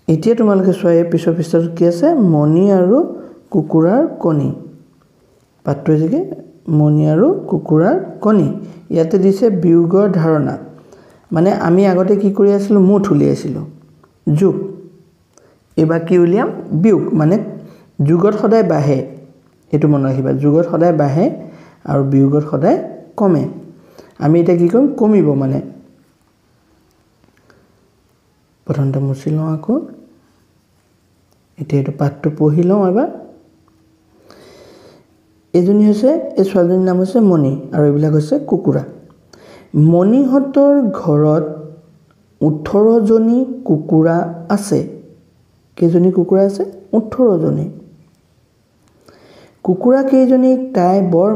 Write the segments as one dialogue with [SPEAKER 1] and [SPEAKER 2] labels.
[SPEAKER 1] এতিয়া তোমালোকে চোৱা এই পিছৰ পৃষ্ঠাটোত কি আছে মণি আৰু কুকুৰাৰ কণী পাঠটো যে মণি আৰু কুকুৰাৰ কণী ইয়াতে দিছে বিয়োগৰ ধাৰণা মানে আমি আগতে কি কৰি আছিলো মুঠ উলিয়াইছিলো যোগ এবা কি উলিয়াম বিয়োগ মানে যোগত সদায় বাঢ়ে এটো মনত ৰাখিবা যোগত সদায় বাঢ়ে আৰু বিয়োগত সদায় কমে আমি এটা কি কৰিম কমিব মানে প্ৰথমতে মুছি লওঁ আকৌ এতিয়া এটো পাঠটো পঢ়ি লওঁ এবাৰ এজনী হৈছে এই ছোৱালীজনীৰ নাম হৈছে মণি আৰু এইবিলাক হৈছে কুকুৰা মণিহঁতৰ ঘৰত 18 জনী কুকুৰা আছে কেজনী কুকুৰা আছে 18 জনী কুকুৰা কেজনী তাই বৰ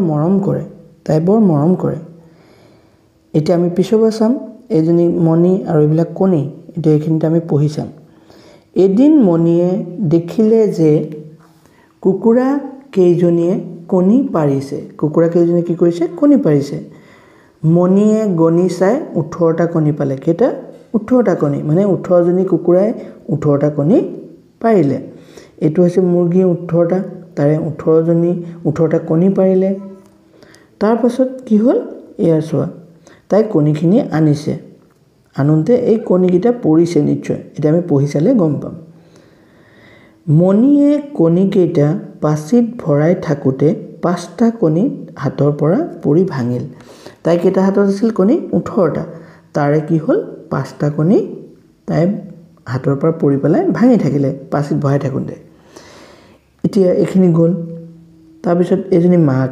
[SPEAKER 1] মৰম কৰে এতিয়া আমি পিছলৈ চাম এজনী মণি আৰু এইবিলাক কণী এটা এখিনতে আমি পঢ়ি চাম এদিন মণিয়ে দেখিলে যে কুকুৰা কেজনীয়ে কণী পাৰিছে কুকুৰা কেজনী কি কৰিছে কণী পাৰিছে মণিয়ে গণি চাই 18টা কণী পালে কেটা 18টা কণী মানে 18 জনী কুকুৰাই 18টা কণী পাৰিলে এটো হৈছে মুৰ্গী 18টা তাৰে 18 জনী 18টা কণী পাৰিলে তাৰ পাছত কি হ'ল এয়া চোৱা তাই কণীখিনি আনিছে আনন্তে এই কণীকিটা পৰিছে নিশ্চয় এটা আমি পঢ়ি চালে গম পাম মণিয়ে কণীকেইটা পাচিত ভৰাই থাকুতে 5টা কণী হাতৰ পৰা পৰি ভাঙিল তাই কেইটা হাতত আছিল কণী 18টা তাৰে কি হ'ল 5টা কণী তাই হাতৰ পৰা পৰি পেলাই ভাঙি থাকিলে পাচিত ভৰাই থাকুতে এতিয়া এখিনি গল তাৰ পিছত এজনী মাক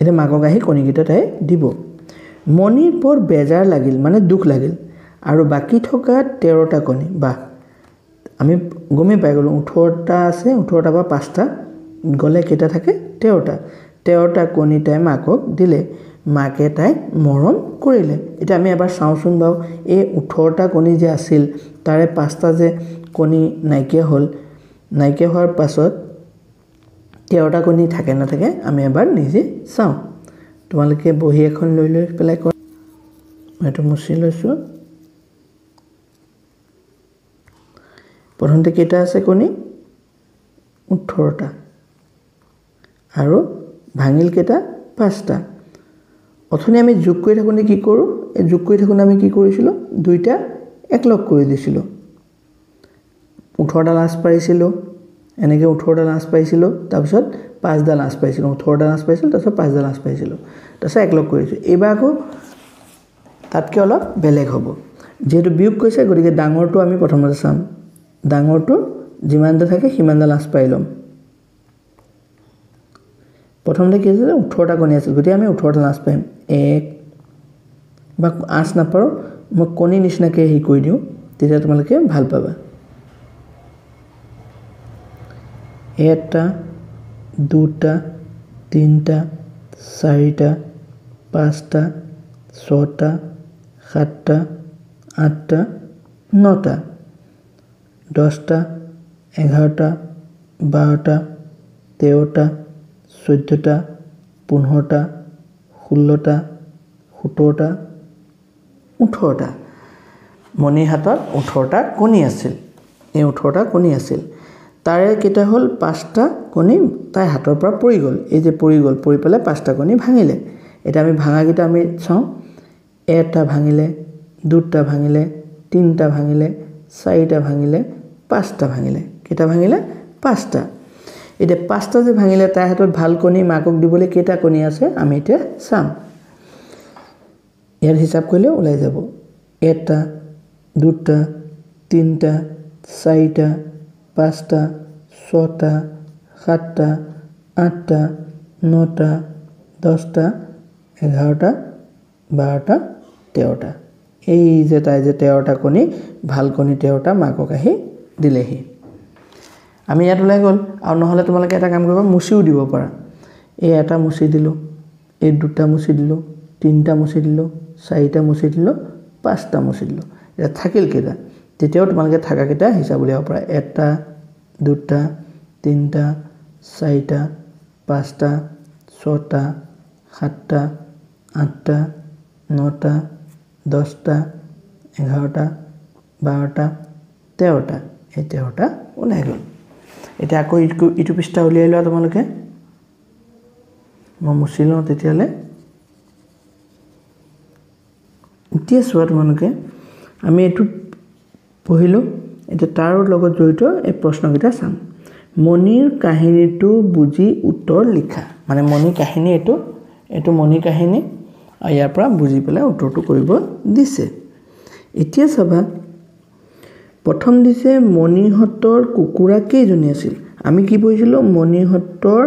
[SPEAKER 1] এটা মাকক আহি কণীকেইটা তাই দিব মণিৰ বৰ বেজাৰ লাগিল মানে দুখ লাগিল আৰু বাকি থকা 13টা কণী বা আমি গমে পাই গলো 18টা আছে 18টা বা 5টা গলে কেটা থাকে 13টা কণী তাই মাকক দিলে মাকে তাই মৰম কৰিলে এটা আমি এবাৰ চাওচোন বাও এই 18টা কণী যে আছিল তাৰে 5টা যে কণী নাইকিয়া হ'ল নাইকিয়া হোৱাৰ পাছত 13টা কণী থাকে না থাকে আমি এবাৰ নিজে চাও তোমালোকে বহি এখন লৈ পেলাই কৰ এটো মুছি লৈছো প্ৰথমতে কেটা আছে কণী 18টা আৰু ভাঙিল কেটা 5টা অথনি আমি যোগ কৰি থাকোনে কি কৰো এই যোগ কৰি থাকোনে আমি কি কৰিছিলো দুইটা একলগ কৰি দিছিলো 18টা লাজ পাইছিলো এনেকে 18টা লাজ পাইছিলো তাৰ পিছত 5টা লাজ পাইছিলো 18টা লাজ পাইছিলো তাৰ পিছত 5টা লাজ পাইছিলো তাৰ পিছত একলগ কৰিছো এবাৰ আকৌ তাতকে অলপ বেলেগ হ'ব যেহেতু বিয়োগ কৈছে গতিকে ডাঙৰটো আমি প্ৰথমতে চাম ডাঙৰটো যিমানটা থাকে সিমানটা লাজ পাই লম প্ৰথমতে কি আছিল 18টা কণী আছিল গতি আমি 18টা লাজ পাইম 1 বা 8 নাপাৰো মই কণী নিচিনাকে হি কৈ দিও তেতিয়া তোমালোকে ভাল পাবা এটা দুটা তিনটা চাৰিটা পাঁচটা ছটা সাতটা আঠটা নটা 10টা 11টা 12টা 13টা 14টা 15টা 16টা 17টা 18টা মণিৰ হাতত 18টা কণী আছিল এই 18টা কণী আছিল তাৰে কেটা হ'ল 5টা কণী তাই হাতৰ পৰা পৰি গল এই যে পৰি গল পৰি পেলাই 5টা কণী ভাঙিলে এটা আমি ভাঙা কিটা আমি চাও এটা ভাঙিলে দুটা ভাঙিলে তিনটা ভাঙিলে চাৰিটা ভাঙিলে 5টা ভাঙিলে কেটা ভাঙিলে 5টা এটা 5টা যে ভাঙিলে তাই হাতত ভাল কণী মাকক দিবলৈ কেটা কণী আছে আমি এটা চাম ইয়াৰ হিচাপ কৰিলে ওলাই যাব এটা দুটা তিনটা চাৰিটা 5টা 6টা 7টা 8টা 9টা 10টা 11টা 12টা 13টা এই যে তাই যে 13টা কণী ভাল কণী 13টা মাকক আহি দিলেহি আমি ইয়াত ওলাই গল আৰু নহলে তোমালোকে এটা কাম কৰিবা মুছিও দিব পাৰা এই এটা মুছি দিলো এই দুটা মুছি দিলো তিনটা মুছি দিলো চাৰিটা মুছি দিলো 5টা মুছি দিলো এটা থাকিল কেটা তেতিয়াও তোমালোকে থাকা কেটা হিচাপ উলিয়াব পাৰা এটা দুটা তিনটা চাৰিটা 5টা 6টা 7টা 8টা 9টা 10টা 11টা 12টা 13টা এই 13টা ওলাই গ'ল এতিয়া আকৌ ইটো পৃষ্ঠা উলিয়াই লোৱা তোমালোকে মই মুছি লওঁ তেতিয়ালে এতিয়া চোৱা তোমালোকে আমি এইটো পঢ়িলো এটা তাৰ লগত জড়িত এই প্ৰশ্নকেইটা চাম মণিৰ কাহিনীটো বুজি উত্তৰ লিখা মানে মণি কাহিনী এইটো মণি কাহিনী আৰু ইয়াৰ পৰা বুজি পেলাই উত্তৰটো কৰিব দিছে এতিয়া চাবা প্ৰথম দিছে মণিহঁতৰ কুকুৰা কেইজনী আছিল আমি কি পঢ়িছিলো মণিহঁতৰ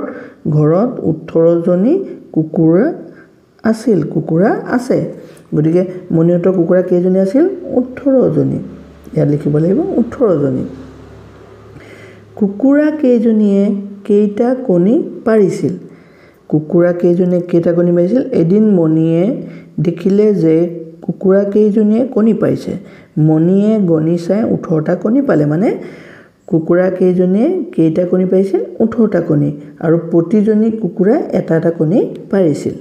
[SPEAKER 1] ঘৰত 18 জনী কুকুৰা আছিল কুকুৰা আছে গতিকে মণিহঁতৰ কুকুৰা কেইজনী আছিল 18 জনী ইয়াত লিখিব লাগিব 18 জনী কুকুৰা কেইজনীয়ে কেইটা কণী পাৰিছিল কুকুৰা কেইজনীয়ে কেইটা কণী পাৰিছিল এদিন মণিয়ে দেখিলে যে কুকুৰা কেইজনীয়ে কণী পাৰিছে মণিয়ে গণি চাই 18টা কণী পালে মানে কুকুৰা কেইজনীয়ে কেইটা কণী পাৰিছিল 18টা কণী আৰু প্ৰতিজনী কুকুৰা এটা এটা কণী পাৰিছিল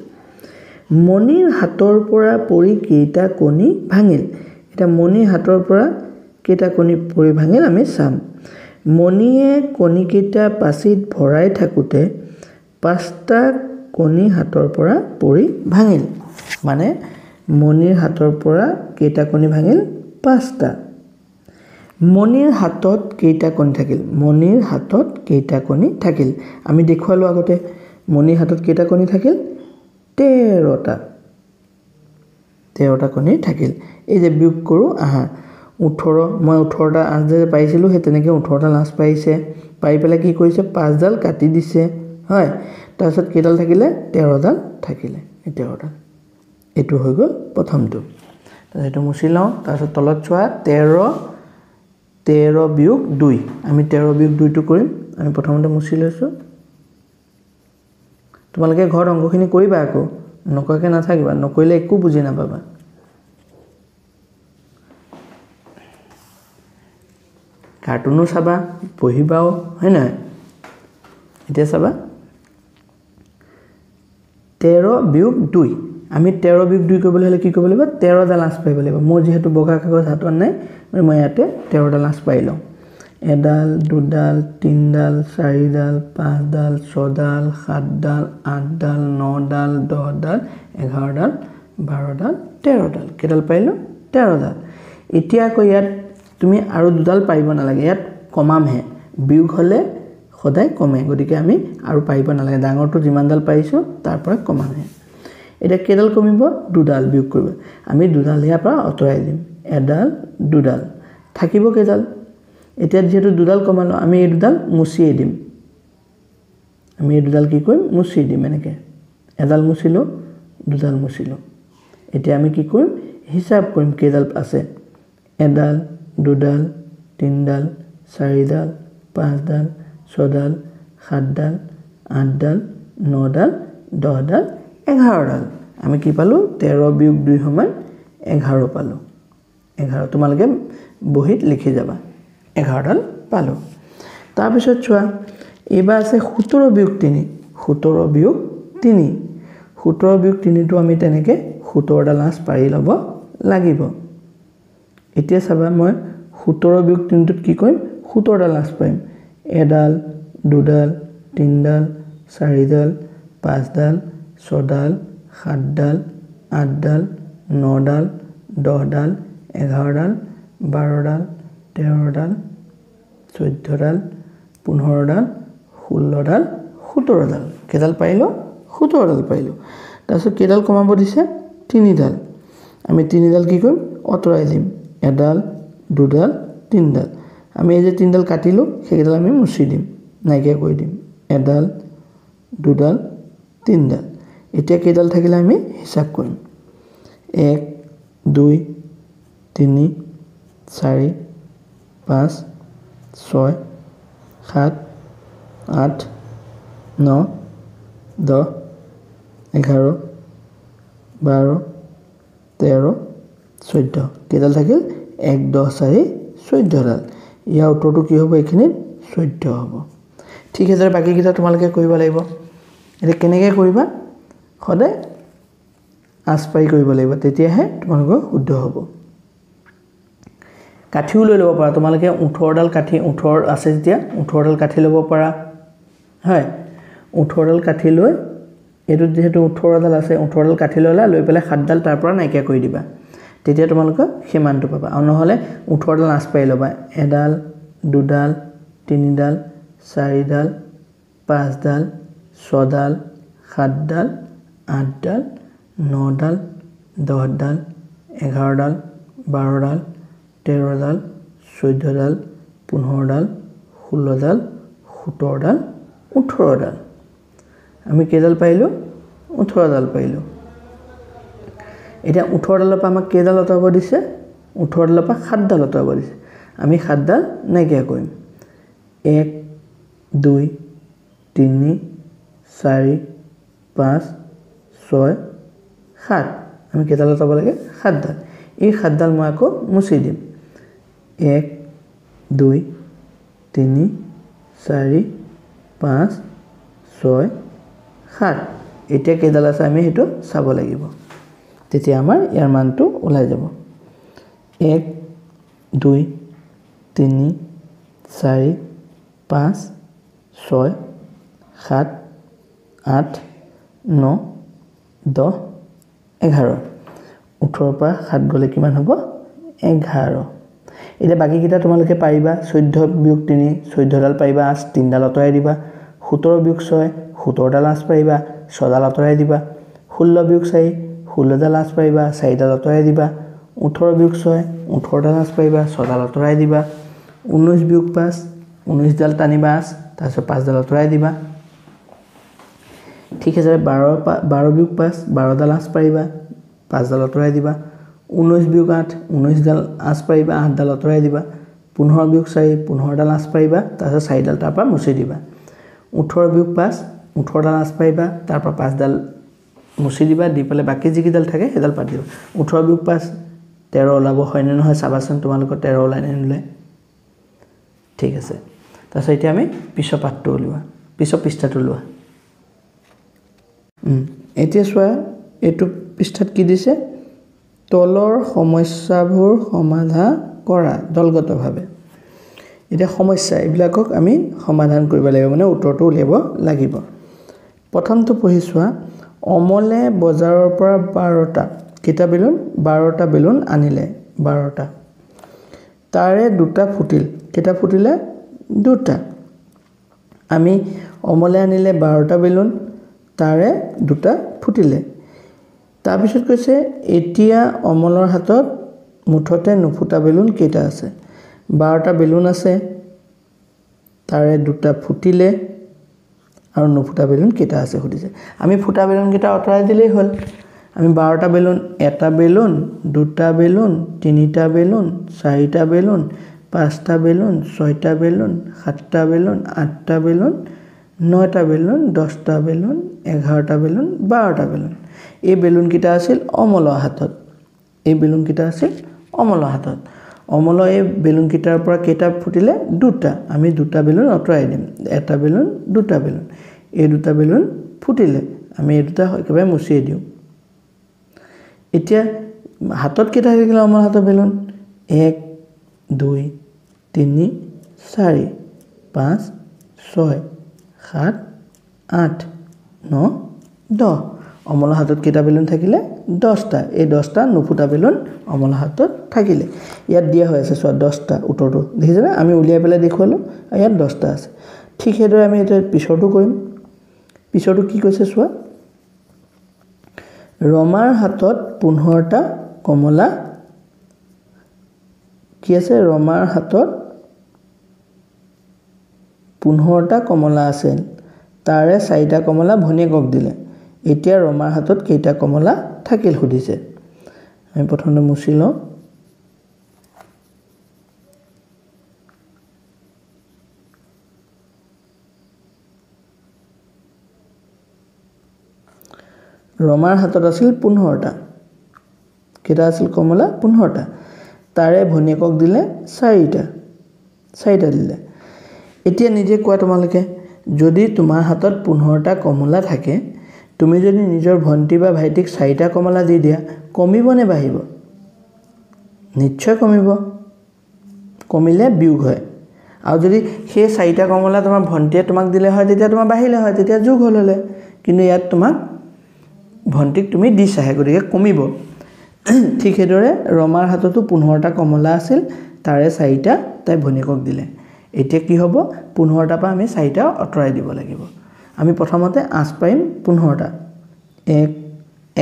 [SPEAKER 1] মণিৰ হাতৰ পৰা পৰি কেইটা কণী ভাঙিল এটা মণিৰ হাতৰ পৰা কেইটা কণী পৰি ভাঙিল আমি চাম মণিয়ে কণী কেইটা পাচিত ভৰাই থাকোতে 5টা কণী হাতৰ পৰা পৰি ভাঙিল মানে মণিৰ হাতৰ পৰা কেইটা কণী ভাঙিল 5টা মণিৰ হাতত কেইটা কণী থাকিল মণিৰ হাতত কেইটা কণী থাকিল আমি দেখুৱালো আগতে মণিৰ হাতত কেইটা কণী থাকিল 13টা কণী থাকিল এই যে বিয়োগ কৰো আহা 18 মই 18টা আজ পাইছিলো হে তেনেকে 18টা লাষ্ট পাইছে পাই পেলাই কি কৰিছে 5 ডাল কাটি দিছে হয় তাৰছত কেইডাল থাকিলে 13 ডাল থাকিলে এই 13টা এটো হৈ গ'ল প্ৰথমটো তাৰছত মুছি লওঁ তাৰছত তলত চোৱা 13 বিয়োগ 2 আমি 13 বিয়োগ 2 টো কৰিম আমি প্ৰথমতে মুছি লৈছো তোমালোকে ঘৰ অংকখিনি কৰিবা আকৌ নকৰাকে নাথাকিবা নকৰিলে একো বুজি নাপাবা কাৰ্টুনো চাবা পঢ়িবাও হয় না এতিয়া চাবা 13 বিয়োগ 2 আমি 13 বিয়োগ 2 কৰিবলৈ হলে কি কৰিব লাগিব 13 ডাল লাজ পাইব লাগিব মই যেহেতু বগা কাগজ হাতত নাই মই ইয়াতে 13 ডাল লাজ পাই লওঁ এডাল দুডাল তিনডাল চাৰিডাল পাঁচডাল ছডাল সাতডাল আঠডাল নডাল 10 ডাল 11 ডাল 12 ডাল 13 ডাল কেডাল পাইলো 13 ডাল এতিয়া আকৌ ইয়াত তুমি আৰু দুডাল পাইব নালাগে ইয়াত কমাম হে বিয়োগ হলে সদায় কমে গতিকে আমি আৰু পাইব নালাগে ডাঙৰটো যিমান ডাল পাইছো তাৰ পৰা কমাম হে এটা কেডাল কমিব দুডাল বিয়োগ কৰিব আমি দুডাল ইয়াৰ পৰা অতৰাই দিম এডাল দুডাল থাকিব কেডাল এতিয়া যেহেতু দুডাল কমালো আমি এই দুডাল মুছিয়ে দিম আমি এই দুডাল কি কৰিম মুছি দিম এনেকে এডাল মুছিলো দুডাল মুছিলো এতিয়া আমি কি কৰিম হিসাব কৰিম কেডাল আছে এডাল দুডাল তিনডাল চাৰিডাল পাঁচডাল ছডাল সাতডাল আঠডাল নডাল 10 ডাল 11 ডাল আমি কি পালো 13 বিয়োগ 2 সমান 11 পালো 11 তোমালোকে বহিত লিখি যাবা 11 ডাল পালো তাৰ পিছত চোৱা এবা আছে 17 বিয়োগ 3 17 বিয়োগ 3 17 বিয়োগ 3 টো আমি তেনেকে 17 ডাল লাজ পাৰি লব লাগিব এতিয়া চাবা মই 17 বিয়োগ 3 টোত কি কৰিম 17 ডাল লাজ পাইম এডাল দুডাল তিনডাল চাৰিডাল পাঁচডাল ছডাল সাতডাল আঠডাল নডাল 10 ডাল 11 ডাল 12 ডাল 13 ডাল 14 ডাল 15 ডাল 16 ডাল 17 ডাল কেডাল পাইলো 17 ডাল পাইলো তাৰছত কেডাল কমাব দিছে 3 ডাল আমি 3 ডাল কি কৰিম অতৰাই দিম এডাল দুডাল তিনডাল আমি এই যে 3 ডাল কাটিলো সেইডাল আমি মুছি দিম নাইকিয়া কৰি দিম এডাল দুডাল তিনডাল এতিয়া কেডাল থাকিলে আমি হিসাব কৰিম 1 2 3 4 5 6 7 8 9 10 11 12 13 14 কেডাল থাকিল 1 10 4 14 ডাল ইয়াৰ উত্তৰটো কি হ'ব এখিনি 14 হ'ব ঠিক আছে বাকি কিটা তোমালোকে কৰিব লাগিব এটা কেনেকৈ কৰিবা সদায় আস পাই কৰিব লাগিব তেতিয়াহে তোমালোকৰ শুদ্ধ হ'ব কাঠিও লৈ ল'ব পাৰা তোমালোকে 18ডাল কাঠি 18 আছে যেতিয়া 18ডাল কাঠি ল'ব পাৰা হয় 18ডাল কাঠি লৈ এটো যেহেতু 18ডাল আছে 18ডাল কাঠি ল'লা লৈ পেলাই 7ডাল তাৰ পৰা নাইকিয়া কৰি দিবা তেতিয়া তোমালোকে সমানটো পাবা আৰু নহলে 18ডাল আঁচ পাই ল'বা এডাল দুডাল তিনিডাল চাৰিডাল পাঁচডাল ছডাল সাতডাল আঠডাল নডাল দহডাল 11ডাল 12ডাল 13ডাল 14ডাল 15ডাল 16ডাল 17ডাল 18ডাল আমি কেইডাল পাইলো 18ডাল পাইলো এটা 18ডালৰ পৰা আমাক কেইডাল আঁতৰাব দিছে 18ডালৰ পৰা 7ডাল আঁতৰাব দিছে আমি 7ডাল নাইকিয়া কৰিম 1 2 3 4 5 6 7 আমি কেইডাল আঁতৰাব লাগে 7ডাল এই 7ডাল মই আকৌ মুছি দিম 1 2 3 4 5 6 7 এতিয়া কেইডাল আছে আমি হেতু চাব লাগিব তেতিয়া আমাৰ ইয়াৰ মানটো ওলাই যাব 1 2 3 4 5 6 7 8 9 10 11 18 পৰা 7 গলে কিমান হ'ব 11 এটা বাকি কিটা তোমালোকে পাৰিবা 14 বিয়োগ 3 14ডাল পাৰিবা 3ডাল আঁতৰাই দিবা 17 বিয়োগ 6 17ডাল আঁচ পাৰিবা 6ডাল আঁতৰাই দিবা 16 বিয়োগ 4 16ডাল আঁচ পাৰিবা 4ডাল আঁতৰাই দিবা 18 বিয়োগ 6 18ডাল আঁচ পাৰিবা 6ডাল আঁতৰাই দিবা 19 বিয়োগ 5 19ডাল টানিবা আঁচ তাৰপিছত 5ডাল আঁতৰাই দিবা ঠিক আছে 12 বিয়োগ 5 12ডাল আঁচ পাৰিবা 5ডাল আঁতৰাই দিবা 19 বিয়োগ 8 19ডাল আঁচ পাৰিবা 8ডাল আঁতৰাই দিবা 15 বিয়োগ 4 15ডাল আঁচ পাৰিবা তাৰপিছত 4ডাল তাৰ পৰা মুছি দিবা 18 বিয়োগ 5 18ডাল আঁচ পাৰিবা তাৰ পৰা 5ডাল মুছি দিবা দি পেলাই বাকি যিকিডাল থাকে হেডাল পাতি দিবা 18 বিয়োগ 5 13 ওলাব হয়নে নহয় চাবাচোন তোমালোকৰ 13 ওলাই নে নোলায় ঠিক আছে তাৰপিছত এতিয়া আমি পিছৰ পাঠটো উলিওৱা পিছৰ পৃষ্ঠাটো লোৱা এতিয়া চোৱা এটো পৃষ্ঠাত কি দিছে তলৰ সমস্যাবোৰ সমাধান কৰা দলগতভাৱে এতিয়া সমস্যা এইবিলাকক আমি সমাধান কৰিব লাগিব মানে উত্তৰটো উলিয়াব লাগিব প্ৰথমটো পঢ়ি চোৱা অমলে বজাৰৰ পৰা 12টা কেটা বেলুন 12টা বেলুন আনিলে 12টা তাৰে দুটা ফুটিল কেটা ফুটিলে দুটা আমি অমলে আনিলে 12টা বেলুন তাৰে দুটা ফুটিলে তাৰ পিছত কৈছে এতিয়া অমলৰ হাতত মুঠতে নুফুটা বেলুন কেটা আছে 12টা বেলুন আছে তাৰে দুটা ফুটিলে আৰু নুফুটা বেলুন কেটা আছে সুধিছে আমি ফুটা বেলুন কেটা আঁতৰাই দিলেই হ'ল আমি 12টা বেলুন এটা বেলুন দুটা বেলুন তিনিটা বেলুন চাৰিটা বেলুন পাঁচটা বেলুন ছয়টা বেলুন সাতটা বেলুন আঠটা বেলুন নয়টা বেলুন 10টা বেলুন 11টা বেলুন 12টা বেলুন এই বেলুন কিটা আছিল অমলৰ হাতত এই বেলুন কিটা আছিল অমলৰ হাতত অমলৰ এই বেলুন কিটাৰ পৰা কেটা ফুটিলে দুটা আমি দুটা বেলুন আঁতৰাই দিম এটা বেলুন দুটা বেলুন এই দুটা বেলুন ফুটিলে আমি এই দুটা একেবাৰে মুছি দিও এতিয়া হাতত কেটা থাকিলে অমলৰ হাতত বেলুন 1 2 3 4 5 6 7 8 9 10 অমলৰ হাতত কেটা বেলুন থাকিলে 10টা এই 10টা নুফুটা বেলুন অমলৰ হাতত থাকিলে ইয়াত দিয়া হৈ আছে সো 10টা উত্তৰটো দেখিছানে আমি উলিয়াই পেলাই দেখুৱালো ইয়াত 10টা আছে ঠিক হেদৰে আমি এটা পিছৰটো কৰিম পিছৰটো কি কৈছে চোৱা ৰমাৰ হাতত 15টা কমলা কি আছে ৰমাৰ হাতত 15টা কমলা আছে তাৰে 4টা কমলা ভনিয়েকক দিলে এতিয়া ৰমাৰ হাতত কেইটা কমলা থাকিল সুধিছে আমি প্ৰথমে মুছি লওঁ ৰমাৰ হাতত আছিল 15টা কেটা আছিল কমলা 15টা তাৰে ভনিয়েকক দিলে 4টা দিলে এতিয়া নিজে কোৱা তোমালোকে যদি তোমাৰ হাতত 15টা কমলা থাকে তুমি যদি নিজৰ ভন্টি বা ভাইটিক 4টা কমলা দি দিয়া কমিব নে বাঢ়িব নিশ্চয় কমিব কমিলে বিয়োগ হয় আৰু যদি সেই 4টা কমলা তোমাৰ ভন্টিয়ে তোমাক দিলে হয় তেতিয়া তোমাৰ বাহিলে হয় তেতিয়া যোগ হললে কিন্তু ইয়াত তোমাক ভন্টিক তুমি দিছাহে গতিকে কমিব ঠিক হেদৰে ৰমাৰ হাততো 15টা কমলা আছিল তাৰে 4টা তাই ভনিকক দিলে এতিয়া কি হ'ব 15টা পা আমি 4টা অতৰাই দিব লাগিব আমি প্ৰথমতে আঁচ পাইম 15টা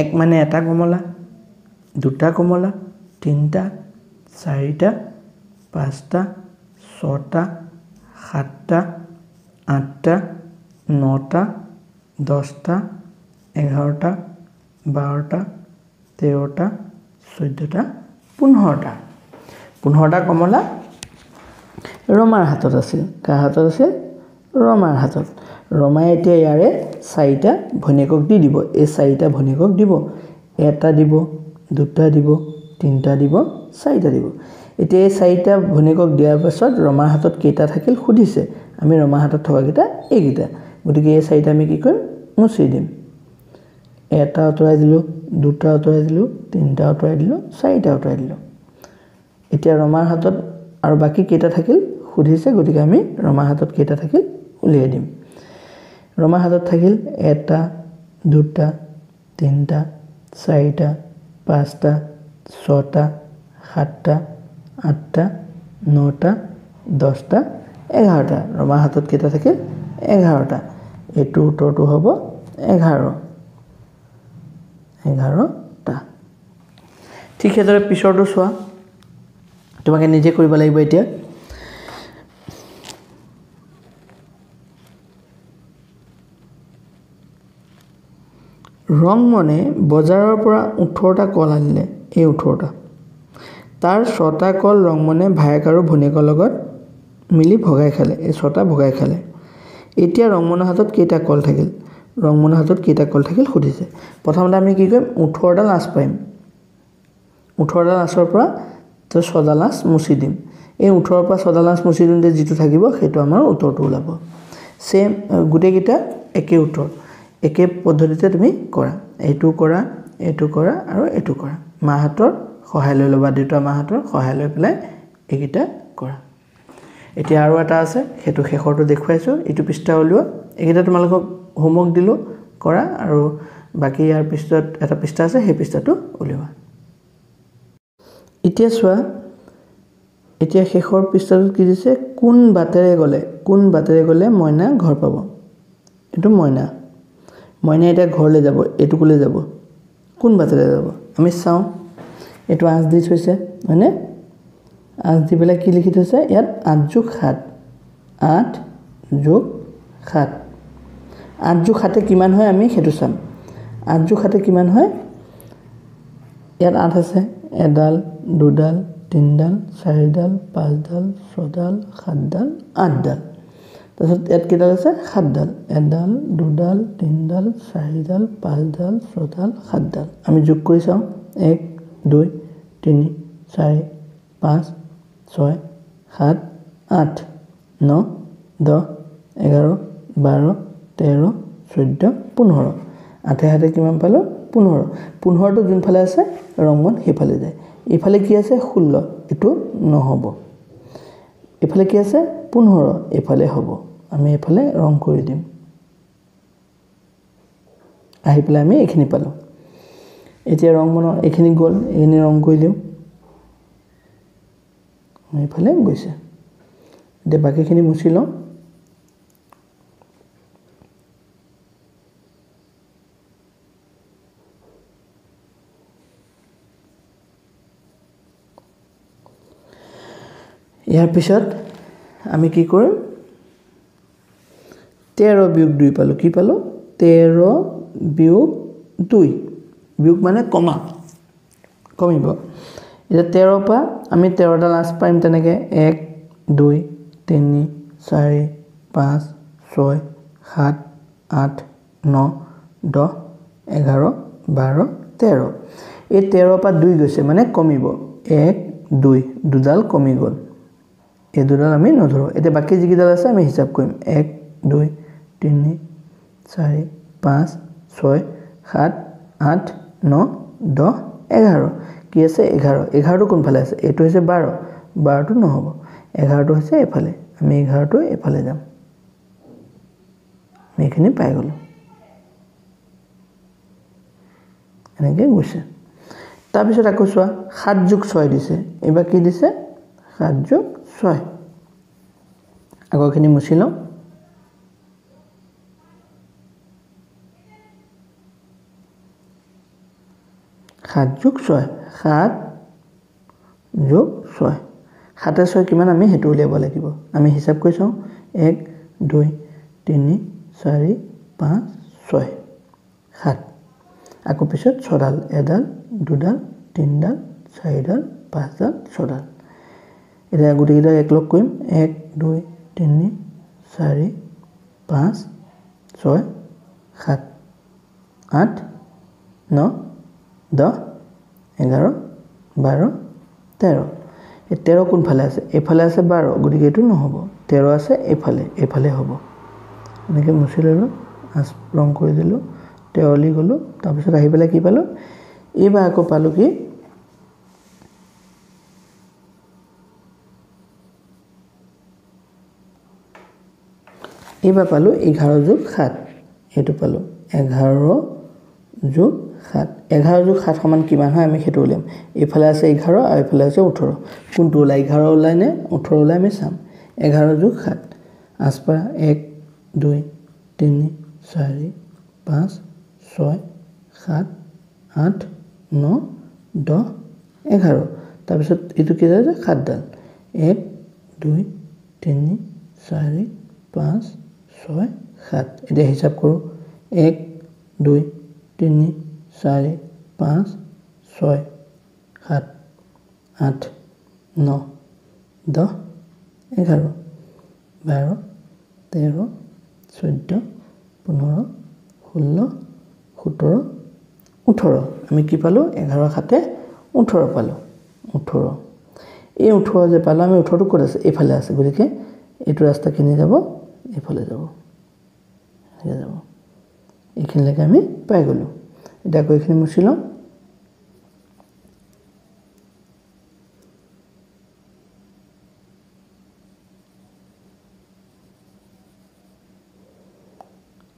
[SPEAKER 1] এক মানে এটা কমলা দুটা কমলা তিনটা চাৰিটা পাঁচটা ছটা সাতটা আঠটা নটা 10টা 11টা 12টা 13টা 14টা 15টা কমলা ৰমাৰ হাতত আছিল কাৰ হাতত আছিল ৰমাৰ হাতত ৰমাই এতিয়া ইয়াৰে 4টা ভনিকক দি দিব এই 4টা ভনিকক দিব এটা দিব দুটা দিব তিনটা দিব 4টা দিব এতিয়া এই 4টা ভনিকক দিয়াৰ পাছত ৰমাৰ হাতত কেইটা থাকিল খুদিছে আমি ৰমাৰ হাতত থকা কেইটা এইকেইটা গতিকে এই 4টা আমি কি কৰিম মুছি দিম এটা অতৰাই দিলো দুটা অতৰাই দিলো তিনটা অতৰাই দিলো 4টা অতৰাই দিলো এতিয়া ৰমাৰ হাতত আৰু বাকি কেইটা থাকিল খুদিছে গতিকে আমি ৰমাৰ হাতত কেইটা থাকিল উলিয়াই দিম ৰমাৰ হাতত থাকিল এটা দুটা তিনটা 4টা 5টা 6টা 7টা 8টা 9টা 10টা 11টা ৰমাৰ হাতত কেইটা থাকিল 11টা এটো উত্তৰটো হ'ব 11টা ঠিক হেদৰে পিছৰটো চোৱা তোমাকে নিজে কৰিব লাগিব এতিয়া ৰংমনে বজাৰৰ পৰা 18টা কল আনিলে এই 18টা তাৰ 6টা কল ৰংমনে ভায়েক আৰু ভনিকৰ লগত মিলি ভগাই খালে এই 6টা ভগাই খালে এতিয়া ৰংমনৰ হাতত কেইটা কল থাকিল ৰংমনৰ হাতত কেইটা কল থাকিল খুদিছে প্ৰথমতে আমি কি কৰিম 18ডাল আঁচ পাইম 18ডাল আঁচৰ পৰা তো 6ডাল আঁচ মুছি দিম এই 18ৰ পৰা 6ডাল আঁচ মুছি দিওঁতে যিটো থাকিব সেইটো আমাৰ উত্তৰটো ওলাব সেম গুটেকিটা একে উত্তৰ একে পদ্ধতিতে তুমি কৰা এইটো কৰা আৰু এইটো কৰা মাহাতৰ সহায় লৈ লবা দুটা মাহাতৰ সহায় লৈ পেলাই এইকিটা কৰা এতিয়া আৰু এটা আছে হেতু শেষৰটো দেখুৱাইছো এটো পৃষ্ঠা উলিওৱা এইকিটা তোমালোকক হোমৱৰ্ক দিলো কৰা আৰু বাকি ইয়াৰ পিছত এটা পৃষ্ঠা আছে সেই পৃষ্ঠাটো উলিওৱা এতিয়া চোৱা এতিয়া শেষৰ পৃষ্ঠাটোত কি দিছে কোন বাটেৰে গলে মইনা ঘৰ পাব এটো মইনা এতিয়া ঘৰলৈ যাব এটুকুলৈ যাব কোন বাটেৰে যাব আমি চাও এটো আঁচ দি থৈছে মানে আঁচ দি পেলাই কি লিখি থৈছে ইয়াত 8 যোগ 7 8 যোগ 7 8 যোগ 7 কিমান হয় আমি হেতু চাম 8 যোগ 7 কিমান হয় ইয়াত 8 আছে এডাল দুডাল তিনডাল চাৰিডাল পাঁচডাল ছডাল সাতডাল আঠডাল তাৰপিছত ইয়াত কেইডাল আছে সাতডাল এডাল দুডাল তিনডাল চাৰিডাল পাঁচডাল ছডাল সাতডাল আমি যোগ কৰি চাও 1 2 3 4 5 6 7 8 9 10 11 12 13 14 15 আঠে হাতে কিমান পালো 15 টো যোনফালে আছে ৰংমন হেফালে যায় এফালে কি আছে 16 এটো নহব এফালে কি আছে 15 এফালে হ'ব আমি এফালে ৰং কৰি দিম আহি পেলাই আমি এখিনি পালো এতিয়া ৰংমন এখিনি গল এখিনি ৰং কৰি দিম এফালে গৈছে দে বাকিখিনি মুছি লওঁ ইয়াৰ পিছত আমি কি কৰিম 13 বিয়োগ 2 পালো কি পালো 13 বিয়োগ 2 বিয়োগ মানে কমিব এটা 13 পা আমি 13 ডাল আঁচ পাইম তেনেকে 1 2 3 4 5 6 7 8 9 10 11 12 13 এই 13 পা 2 গৈছে মানে কমিব 1 2 দুডাল কমি গল এই দুডাল আমি নধৰো এটা বাকি যিকিডাল আছে আমি হিসাব কৰিম 1 2 3 4 5 6 7 8 9 10 11 কি আছে 11 11 টো কোন ফালে আছে এটো হৈছে 12 12 টো নহব 11টো হৈছে এফালে আমি 11টো এফালে যাম এইখিনি পাই গলো এনেকৈ গৈছে তাৰপিছত আকৌ চোৱা 7 + 6 দিছে এবাৰ কি দিছে 7 + 6 আগৰখিনি মুছি লওঁ 7 + 6 7 + 6 7 6 কিমান আমি হেতু উলিয়াব লাগিব আমি হিসাব কৰি চাওঁ 1 2 3 4 5 6 7 আকৌ পিছত 6 ডাল এডাল দুডাল তিনডাল চাৰিডাল পাঁচডাল ছডাল এটা গুটিকেইটা একলগ কৰিম 1 2 3 4 5 6 7 8 9 10 11 12 13 এই 13 কোনফালে আছে এফালে আছে 12 গতিকে এটো নহব 13 আছে এফালে হ'ব এনেকৈ মুছি ললো আস ৰং কৰি দিলো 13 লি গলো তাৰপিছত আহি পেলাই কি পালো এইবাৰ আকৌ পালো কি এইবাৰ পালো 11 + 7 এটো পালো 11 + 7 11 + 7 সমান কিমান হয় আমি হেতু উলিয়াম এফালে আছে 11 আৰু এফালে আছে 18 কোনটো ওলাই 11 ওলাই নে 18 ওলাই আমি চাম 11 + 7 আসপা 1 2 3 4 5 6 7 8 9 10 11 তাৰপিছত এটো কি যায় 7 ডাল 1 2 3 4 5 6 7 এটা হিসাব কৰো 1 2 3 4 5 6 7 8 9 10 11 12 13 14 15 16 17 18 আমি কি পালো 11 7 18 পালো 18 এই 18 যে পালো আমি 18 টো ক'ত আছে এফালে আছে গতিকে এটো ৰাস্তা কিনি যাব এফালে যাব এইখিনিলৈকে আমি পাই গলো এটা কৈখিনি মুছি লওঁ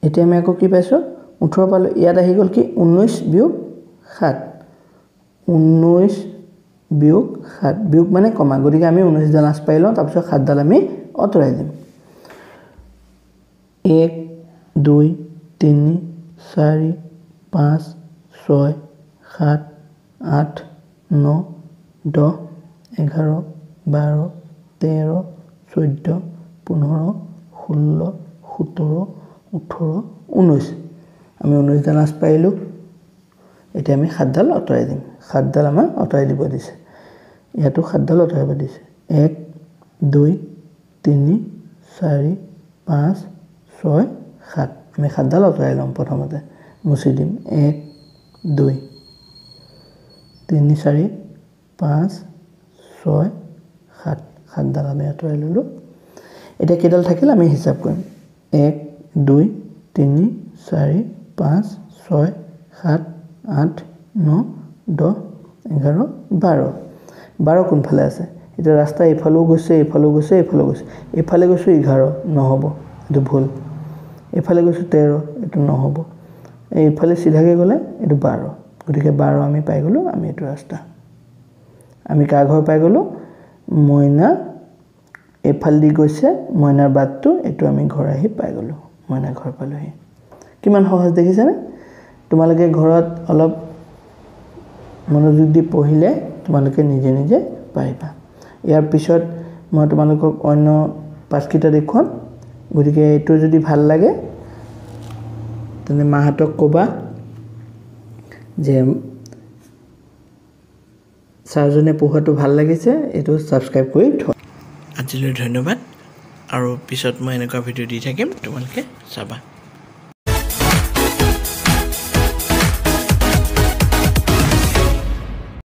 [SPEAKER 1] এতিয়া আমি আকৌ কি পাইছো 18 পালো ইয়াত আহি গল কি 19 - 7 19 - 7 বিয়োগ মানে কমা গতিকে আমি 19 ডাল আস পাই লওঁ তাৰপিছত 7 ডাল আমি অতৰাই দিম 1 2 3 4 5 6 7 8 9 10 11 12 13 14 15 16 17 18 19 আমি 19 ডাল আস পাইলো এতিয়া আমি 7 ডাল অতৰাই দিম 7 ডাল আমাৰ অতৰাই দিব দিছে ইয়াতো 7 ডাল অতৰাব দিছে 1 2 3 4 5 6 7 আমি 7 ডাল অতৰাই লম প্ৰথমতে মুছি দিম 1 2 3 4 5 6 7 7 ডাল আমি অতৰাই ললো এটা কেডাল থাকিল আমি হিসাব কৰিম 1 2 3 4 5 6 7 8 9 10 11 12 12 কোনফালে আছে এটা ৰাস্তা এফালেও গৈছে এফালে গৈছে 11 নহব এটো ভুল এফালে গৈছে 13 এটো নহব এইফালে সিধাকে গলে এটো 12 গতিকে 12 আমি পাই গলো আমি এটো ৰাস্তা আমি কা ঘৰ পাই গলো মইনা এফাল দি গৈছে মইনাৰ বাটটো এটো আমি ঘৰ আহি পাই গলো মইনা ঘৰ পালোহি কিমান সহজ দেখিছানে তোমালোকে ঘৰত অলপ মনোযোগ দি পঢ়িলে তোমালোকে নিজে নিজে পাৰিবা ইয়াৰ পিছত মই তোমালোকক অন্য পাঁচকিটা দেখুৱাম গতিকে এটো যদি ভাল লাগে তেনে মাহাতক কবা যে সাৰজনে পঢ়াটো ভাল লাগিছে এটো সাবস্ক্ৰাইব কৰি থোৱা আজিলৈ ধন্যবাদ আৰু পিছত মই এনেকুৱা ভিডিও দি থাকিম তোমালোকে চাবা